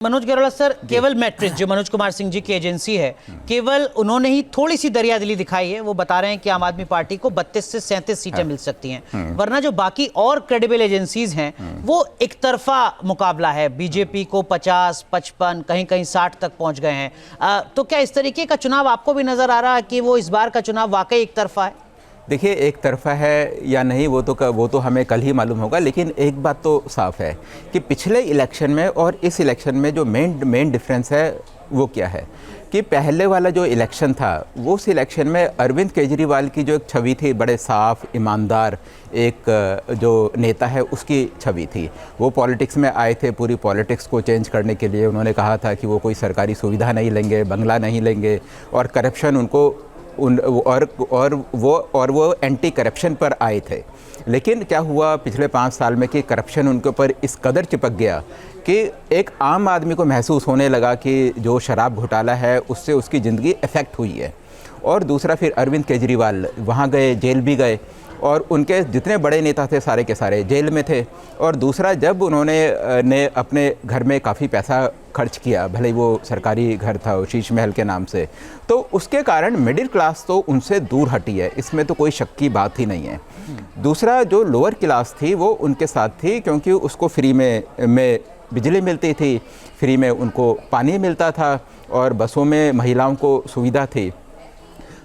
Manoj गेरोला sir, केवल matrix जो मनोज कुमार सिंह जी की एजेंसी है, केवल उन्होंने ही थोड़ी सी दरियादिली दिखाई है। वो बता रहे हैं कि आम आदमी पार्टी को 32 से 37 सीटें मिल सकती हैं, वरना जो बाकी और क्रेडिबल एजेंसीज हैं वो एक तरफा मुकाबला है। बीजेपी को 50, 55, कहीं कहीं 60 तक पहुंच गए हैं। तो क्या इस तरीके का चुनाव आपको भी नजर आ रहा है कि वो इस बार का चुनाव वाकई एक तरफा है? देखिए, एक तरफा है या नहीं वो तो हमें कल ही मालूम होगा, लेकिन एक बात तो साफ है कि पिछले इलेक्शन में और इस इलेक्शन में जो मेन डिफरेंस है वो क्या है कि पहले वाला जो इलेक्शन था वो उस इलेक्शन में अरविंद केजरीवाल की जो एक छवि थी, बड़े साफ ईमानदार एक जो नेता है उसकी छवि थी। वो पॉलिटिक्स में आए थे, पूरी पॉलिटिक्स को चेंज करने के लिए। उन्होंने कहा था कि वो कोई सरकारी सुविधा नहीं लेंगे, बंगला नहीं लेंगे और करप्शन उनको और वो एंटी करप्शन पर आए थे। लेकिन क्या हुआ पिछले 5 साल में कि करप्शन उनके ऊपर इस कदर चिपक गया कि एक आम आदमी को महसूस होने लगा कि जो शराब घोटाला है उससे उसकी ज़िंदगी इफ़ेक्ट हुई है। और दूसरा, फिर अरविंद केजरीवाल वहाँ गए, जेल भी गए और उनके जितने बड़े नेता थे सारे के सारे जेल में थे। और दूसरा, जब उन्होंने अपने घर में काफ़ी पैसा खर्च किया, भले ही वो सरकारी घर था शीश महल के नाम से, तो उसके कारण मिडिल क्लास तो उनसे दूर हटी है, इसमें तो कोई शक की बात ही नहीं है। दूसरा, जो लोअर क्लास थी वो उनके साथ थी, क्योंकि उसको फ्री में बिजली मिलती थी, फ्री में उनको पानी मिलता था और बसों में महिलाओं को सुविधा थी।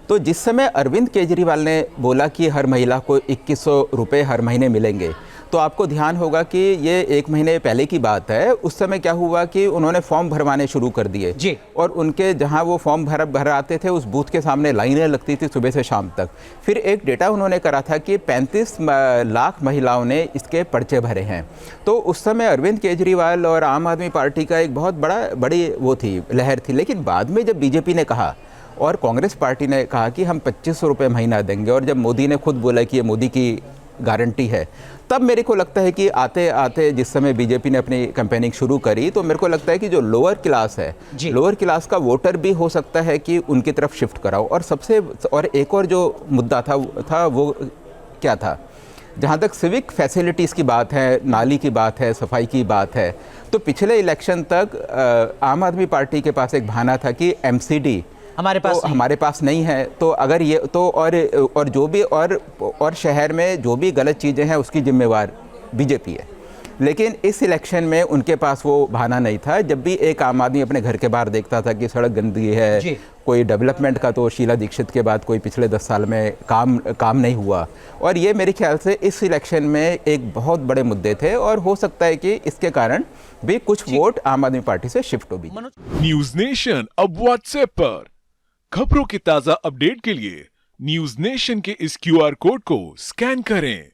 तो जिस समय अरविंद केजरीवाल ने बोला कि हर महिला को 2100 रुपये हर महीने मिलेंगे, तो आपको ध्यान होगा कि ये 1 महीने पहले की बात है। उस समय क्या हुआ कि उन्होंने फॉर्म भरवाने शुरू कर दिए जी। और उनके जहां वो फॉर्म भर आते थे उस बूथ के सामने लाइनें लगती थी सुबह से शाम तक। फिर एक डेटा उन्होंने करा था कि 35 लाख महिलाओं ने इसके पर्चे भरे हैं। तो उस समय अरविंद केजरीवाल और आम आदमी पार्टी का एक बहुत बड़ी वो थी, लहर थी। लेकिन बाद में जब बीजेपी ने कहा और कांग्रेस पार्टी ने कहा कि हम 2500 रुपये महीना देंगे, और जब मोदी ने खुद बोला कि ये मोदी की गारंटी है, तब मेरे को लगता है कि आते आते जिस समय बीजेपी ने अपनी कैंपेनिंग शुरू करी, तो मेरे को लगता है कि जो लोअर क्लास है, लोअर क्लास का वोटर भी हो सकता है कि उनकी तरफ शिफ्ट कराओ। और एक और जो मुद्दा था वो क्या था, जहाँ तक सिविक फैसिलिटीज़ की बात है, नाली की बात है, सफाई की बात है, तो पिछले इलेक्शन तक आम आदमी पार्टी के पास एक बहाना था कि MCD हमारे पास नहीं है। तो अगर ये तो और जो भी और शहर में जो भी गलत चीज़ें हैं उसकी जिम्मेवार बीजेपी है। लेकिन इस इलेक्शन में उनके पास वो बहाना नहीं था। जब भी एक आम आदमी अपने घर के बाहर देखता था कि सड़क गंदी है, कोई डेवलपमेंट का, तो शीला दीक्षित के बाद कोई पिछले 10 साल में काम नहीं हुआ। और ये मेरे ख्याल से इस इलेक्शन में एक बहुत बड़े मुद्दे थे और हो सकता है कि इसके कारण भी कुछ वोट आम आदमी पार्टी से शिफ्ट हो भी। न्यूज नेशन अब व्हाट्सएप पर खबरों की ताजा अपडेट के लिए न्यूज नेशन के इस QR कोड को स्कैन करें।